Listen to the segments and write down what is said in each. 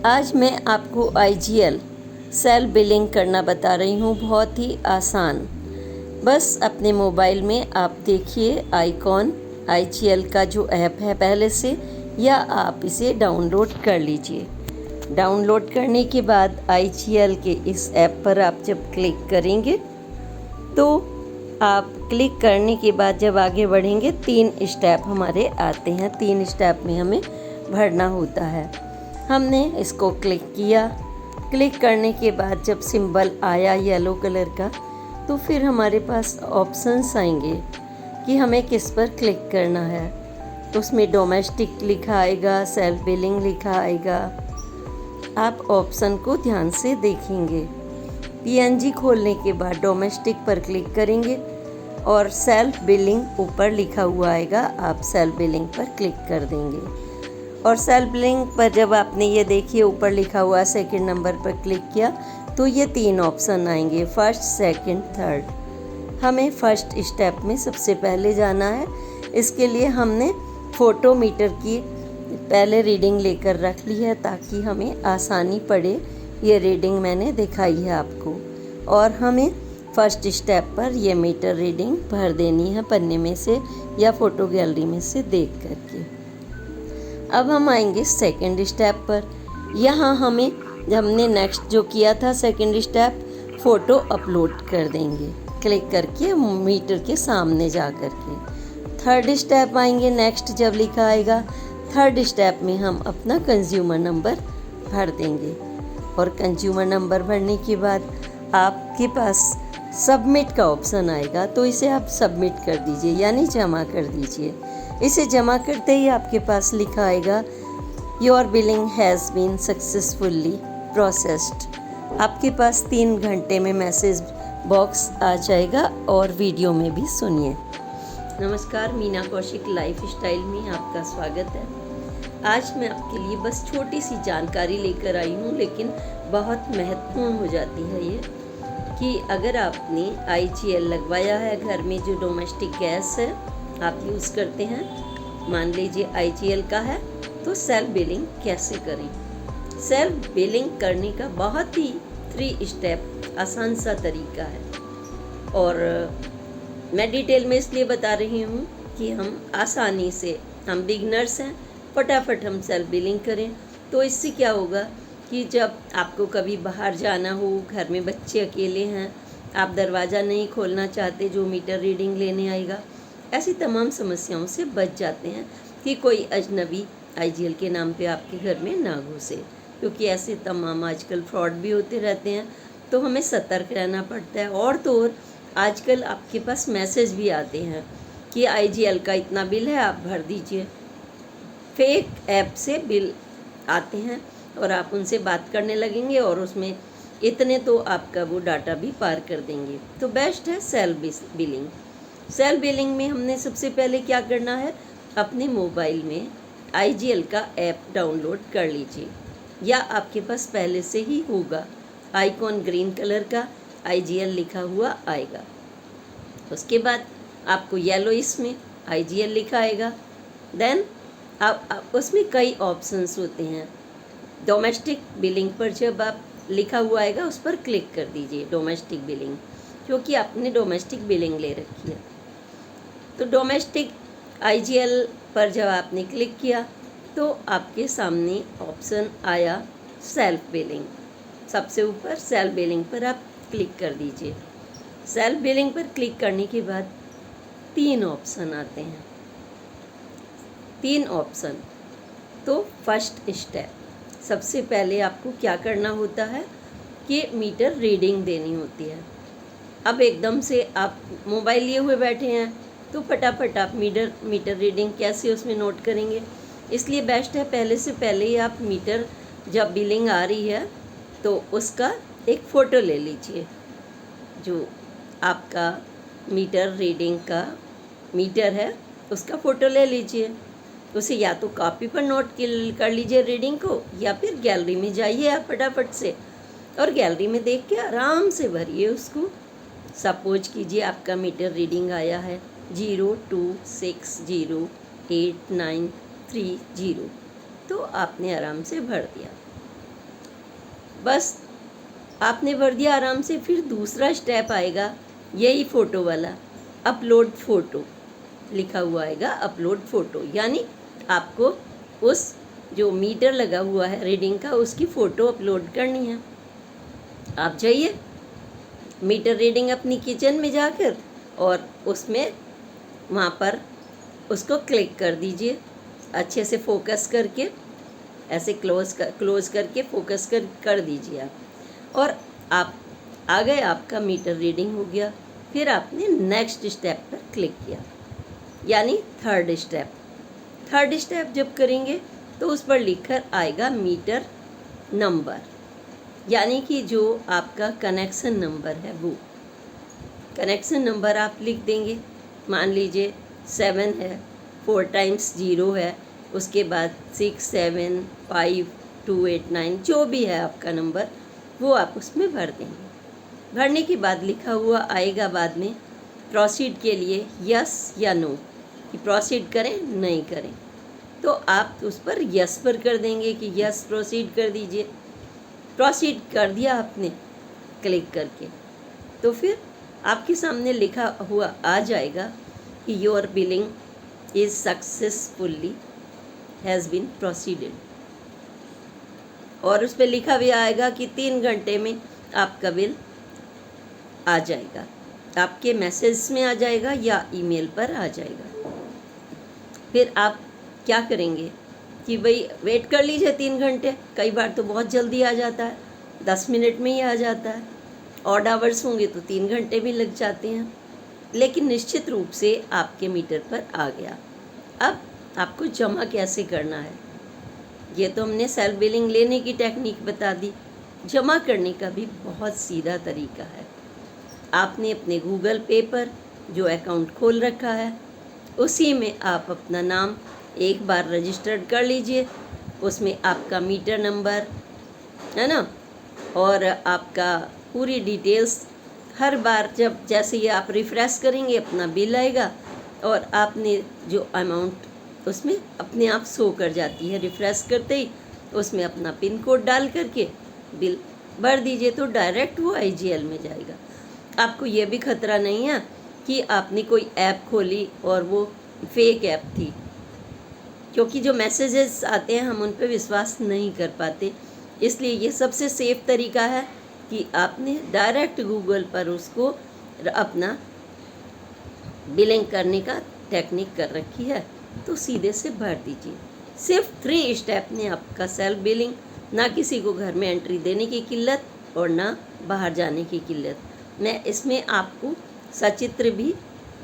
आज मैं आपको आईजीएल सेल्फ बिलिंग करना बता रही हूँ, बहुत ही आसान। बस अपने मोबाइल में आप देखिए आइकॉन आईजीएल का जो ऐप है पहले से, या आप इसे डाउनलोड कर लीजिए। डाउनलोड करने के बाद आईजीएल के इस ऐप पर आप जब क्लिक करेंगे तो आप क्लिक करने के बाद जब आगे बढ़ेंगे 3 स्टेप हमारे आते हैं। 3 स्टेप में हमें भरना होता है। हमने इसको क्लिक किया। क्लिक करने के बाद जब सिंबल आया येलो कलर का, तो फिर हमारे पास ऑप्शंस आएंगे कि हमें किस पर क्लिक करना है। उसमें डोमेस्टिक लिखा आएगा, सेल्फ बिलिंग लिखा आएगा। आप ऑप्शन को ध्यान से देखेंगे। पीएनजी खोलने के बाद डोमेस्टिक पर क्लिक करेंगे और सेल्फ बिलिंग ऊपर लिखा हुआ आएगा, आप सेल्फ बिलिंग पर क्लिक कर देंगे। और सेल्फ बिलिंग पर जब आपने ये देखिए ऊपर लिखा हुआ सेकंड नंबर पर क्लिक किया तो ये 3 ऑप्शन आएंगे, फर्स्ट, सेकंड, थर्ड। हमें फर्स्ट स्टेप में सबसे पहले जाना है। इसके लिए हमने फोटोमीटर की पहले रीडिंग लेकर रख ली है ताकि हमें आसानी पड़े। ये रीडिंग मैंने दिखाई है आपको, और हमें फर्स्ट स्टेप पर ये मीटर रीडिंग भर देनी है पन्ने में से या फ़ोटो गैलरी में से देख करके। अब हम आएंगे सेकंड स्टेप पर। यहाँ हमने नेक्स्ट जो किया था सेकंड स्टेप, फ़ोटो अपलोड कर देंगे क्लिक करके मीटर के सामने जा कर के। थर्ड स्टेप आएंगे नेक्स्ट, जब लिखा आएगा थर्ड स्टेप में हम अपना कंज्यूमर नंबर भर देंगे। और कंज्यूमर नंबर भरने के बाद आपके पास सबमिट का ऑप्शन आएगा, तो इसे आप सबमिट कर दीजिए, यानी जमा कर दीजिए। इसे जमा करते ही आपके पास लिखा आएगा your billing has been successfully processed. आपके पास 3 घंटे में मैसेज बॉक्स आ जाएगा। और वीडियो में भी सुनिए। नमस्कार, मीना कौशिक लाइफ स्टाइल में आपका स्वागत है। आज मैं आपके लिए बस छोटी सी जानकारी लेकर आई हूँ, लेकिन बहुत महत्वपूर्ण हो जाती है ये, कि अगर आपने आईजीएल लगवाया है घर में, जो डोमेस्टिक गैस है आप यूज़ करते हैं, मान लीजिए आईजीएल का है, तो सेल्फ बिलिंग कैसे करें। सेल्फ बिलिंग करने का बहुत ही 3 स्टेप आसान सा तरीका है, और मैं डिटेल में इसलिए बता रही हूँ कि हम आसानी से, हम बिगनर्स हैं, फटाफट हम सेल्फ बिलिंग करें। तो इससे क्या होगा कि जब आपको कभी बाहर जाना हो, घर में बच्चे अकेले हैं, आप दरवाज़ा नहीं खोलना चाहते जो मीटर रीडिंग लेने आएगा, ऐसी तमाम समस्याओं से बच जाते हैं कि कोई अजनबी आईजीएल के नाम पे आपके घर में ना घुसे, क्योंकि ऐसे तमाम आजकल फ्रॉड भी होते रहते हैं। तो हमें सतर्क रहना पड़ता है। और तो और आजकल आपके पास मैसेज भी आते हैं कि आईजीएल का इतना बिल है, आप भर दीजिए। फेक ऐप से बिल आते हैं और आप उनसे बात करने लगेंगे और उसमें इतने तो आपका वो डाटा भी पार कर देंगे। तो बेस्ट है सेल्फ बिलिंग। सेल्फ बिलिंग में हमने सबसे पहले क्या करना है, अपने मोबाइल में आईजीएल का ऐप डाउनलोड कर लीजिए, या आपके पास पहले से ही होगा। आइकॉन ग्रीन कलर का आईजीएल लिखा हुआ आएगा। उसके बाद आपको येलो इसमें आईजीएल लिखा आएगा। देन आप उसमें कई ऑप्शंस होते हैं। डोमेस्टिक बिलिंग पर जब आप लिखा हुआ आएगा उस पर क्लिक कर दीजिए, डोमेस्टिक बिलिंग, क्योंकि आपने डोमेस्टिक बिलिंग ले रखी है। तो डोमेस्टिक आईजीएल पर जब आपने क्लिक किया तो आपके सामने ऑप्शन आया सेल्फ बिलिंग। सबसे ऊपर सेल्फ बिलिंग पर आप क्लिक कर दीजिए। सेल्फ बिलिंग पर क्लिक करने के बाद 3 ऑप्शन आते हैं। 3 ऑप्शन। तो फर्स्ट स्टेप, सबसे पहले आपको क्या करना होता है कि मीटर रीडिंग देनी होती है। अब एकदम से आप मोबाइल लिए हुए बैठे हैं तो फटाफट आप मीटर रीडिंग कैसे उसमें नोट करेंगे। इसलिए बेस्ट है पहले से पहले ही आप मीटर, जब बिलिंग आ रही है तो उसका एक फ़ोटो ले लीजिए। जो आपका मीटर रीडिंग का मीटर है उसका फ़ोटो ले लीजिए। उसे या तो कॉपी पर नोट कर लीजिए रीडिंग को, या फिर गैलरी में जाइए आप फटाफट से, और गैलरी में देख के आराम से भरिए उसको। सपोज कीजिए आपका मीटर रीडिंग आया है 02608930, तो आपने आराम से भर दिया। बस आपने भर दिया आराम से। फिर दूसरा स्टेप आएगा यही फ़ोटो वाला, अपलोड फ़ोटो लिखा हुआ आएगा, अपलोड फ़ोटो। यानी आपको उस जो मीटर लगा हुआ है रीडिंग का उसकी फ़ोटो अपलोड करनी है। आप जाइए मीटर रीडिंग अपनी किचन में जाकर और उसमें वहाँ पर उसको क्लिक कर दीजिए अच्छे से फोकस करके, ऐसे क्लोज करके फोकस कर दीजिए आप। और आप आ गए, आपका मीटर रीडिंग हो गया। फिर आपने नेक्स्ट स्टेप पर क्लिक किया, यानी थर्ड स्टेप जब करेंगे तो उस पर लिखकर आएगा मीटर नंबर, यानी कि जो आपका कनेक्शन नंबर है वो कनेक्शन नंबर आप लिख देंगे। मान लीजिए 7 है, 4 टाइम्स 0 है, उसके बाद 6 7 5 2 8 9 जो भी है आपका नंबर वो आप उसमें भर देंगे। भरने के बाद लिखा हुआ आएगा बाद में प्रोसीड के लिए यस या नो, कि प्रोसीड करें नहीं करें। तो आप उस पर यस पर कर देंगे कि यस प्रोसीड कर दीजिए। प्रोसीड कर दिया आपने क्लिक करके, तो फिर आपके सामने लिखा हुआ आ जाएगा कि your billing is successfully has been proceeded. और उस पर लिखा भी आएगा कि 3 घंटे में आपका बिल आ जाएगा, आपके मैसेज में आ जाएगा या ईमेल पर आ जाएगा। फिर आप क्या करेंगे कि भाई वेट कर लीजिए 3 घंटे। कई बार तो बहुत जल्दी आ जाता है, 10 मिनट में ही आ जाता है। ऑड आवर्स होंगे तो 3 घंटे भी लग जाते हैं, लेकिन निश्चित रूप से आपके मीटर पर आ गया। अब आपको जमा कैसे करना है, ये तो हमने सेल्फ बिलिंग लेने की टेक्निक बता दी। जमा करने का भी बहुत सीधा तरीका है। आपने अपने गूगल पे पर जो अकाउंट खोल रखा है उसी में आप अपना नाम एक बार रजिस्टर्ड कर लीजिए। उसमें आपका मीटर नंबर है ना, और आपका पूरी डिटेल्स हर बार जब जैसे ये आप रिफ़्रेश करेंगे अपना बिल आएगा और आपने जो अमाउंट उसमें अपने आप शो कर जाती है। रिफ़्रेश करते ही उसमें अपना पिन कोड डाल करके बिल भर दीजिए तो डायरेक्ट वो IGL में जाएगा। आपको ये भी खतरा नहीं है कि आपने कोई ऐप खोली और वो फेक ऐप थी, क्योंकि जो मैसेजेस आते हैं हम उन पर विश्वास नहीं कर पाते। इसलिए ये सबसे सेफ तरीका है कि आपने डायरेक्ट गूगल पर उसको अपना बिलिंग करने का टेक्निक कर रखी है तो सीधे से भर दीजिए। सिर्फ 3 स्टेप ने आपका सेल्फ बिलिंग, ना किसी को घर में एंट्री देने की किल्लत और ना बाहर जाने की किल्लत। मैं इसमें आपको सचित्र भी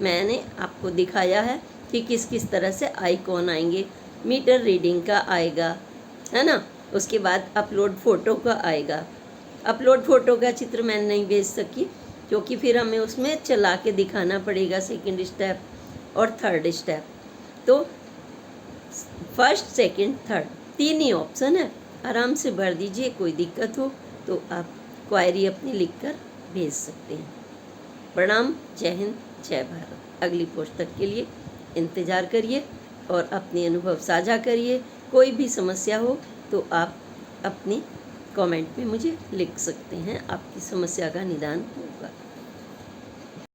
मैंने आपको दिखाया है कि किस किस तरह से आइकॉन आएंगे। मीटर रीडिंग का आएगा, है ना, उसके बाद अपलोड फ़ोटो का आएगा। अपलोड फ़ोटो का चित्र मैं नहीं भेज सकी क्योंकि फिर हमें उसमें चला के दिखाना पड़ेगा सेकंड स्टेप और थर्ड स्टेप। तो फर्स्ट सेकंड थर्ड 3 ही ऑप्शन है, आराम से भर दीजिए। कोई दिक्कत हो तो आप क्वायरी अपनी लिखकर भेज सकते हैं। प्रणाम, जय हिंद, जय भारत। अगली पोस्ट तक के लिए इंतज़ार करिए और अपने अनुभव साझा करिए। कोई भी समस्या हो तो आप अपनी कमेंट में मुझे लिख सकते हैं, आपकी समस्या का निदान